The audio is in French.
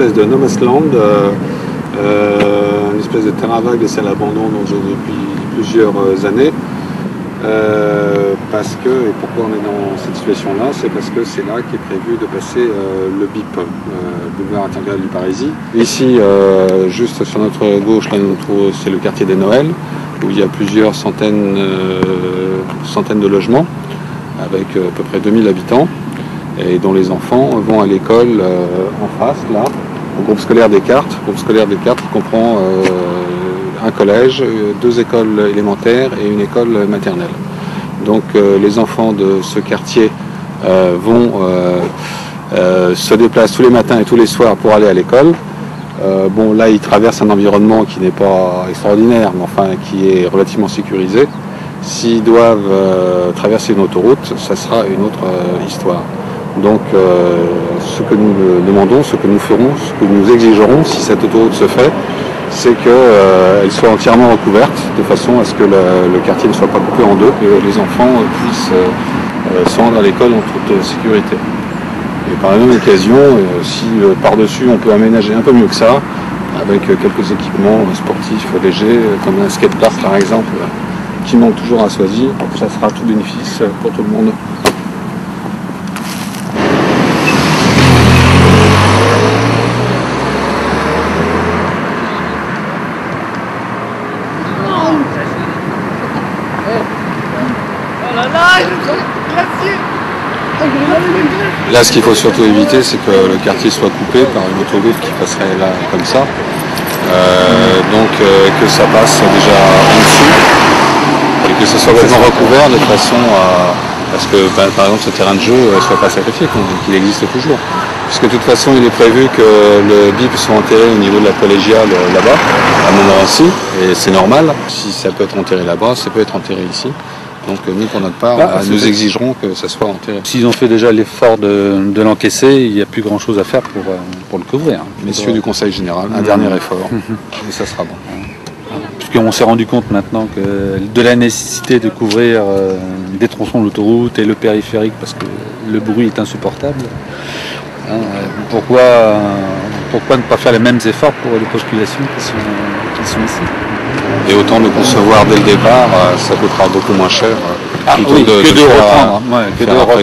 espèce de no man's land, une espèce de terrain vague laissé à l'abandon depuis plusieurs années. Parce que, et pourquoi on est dans cette situation-là, c'est parce que c'est là qu'est prévu de passer le BIP, boulevard intercalaire du Parisis. Ici, juste sur notre gauche, là, c'est le quartier des Noëls, où il y a plusieurs centaines de logements, avec à peu près 2000 habitants, et dont les enfants vont à l'école en face, là, au groupe scolaire Descartes. Le groupe scolaire Descartes comprend un collège, 2 écoles élémentaires et une école maternelle. Donc les enfants de ce quartier vont se déplacer tous les matins et tous les soirs pour aller à l'école. Bon, là, ils traversent un environnement qui n'est pas extraordinaire, mais enfin qui est relativement sécurisé. S'ils doivent traverser une autoroute, ça sera une autre histoire. Donc ce que nous demandons, ce que nous ferons, ce que nous exigerons si cette autoroute se fait, c'est qu'elle soit entièrement recouverte, de façon à ce que le quartier ne soit pas coupé en deux, que les enfants puissent se rendre à l'école en toute sécurité. Et par la même occasion, si par-dessus on peut aménager un peu mieux que ça, avec quelques équipements sportifs légers, comme un skatepark par exemple, qui manque toujours à Soisy, ça sera tout bénéfice pour tout le monde. Là, ce qu'il faut surtout éviter, c'est que le quartier soit coupé par une autoroute qui passerait là comme ça. Donc que ça passe déjà en dessous et que ça soit vraiment recouvert de façon à ce que, par exemple, ce terrain de jeu ne soit pas sacrifié, qu'il existe toujours. Puisque de toute façon, il est prévu que le BIP soit enterré au niveau de la collégiale là-bas, à Montmorency, et c'est normal. Si ça peut être enterré là-bas, ça peut être enterré ici. Donc nous, pour notre part, nous exigerons que ça soit enterré. S'ils ont fait déjà l'effort de l'encaisser, il n'y a plus grand-chose à faire pour le couvrir. Messieurs du Conseil Général, un dernier effort, et ça sera bon. Puisqu'on s'est rendu compte maintenant de la nécessité de couvrir des tronçons de l'autoroute et le périphérique, parce que le bruit est insupportable. Pourquoi ne pas faire les mêmes efforts pour les populations qui sont ici? Et autant de concevoir dès le départ, ça coûtera beaucoup moins cher que de reprendre.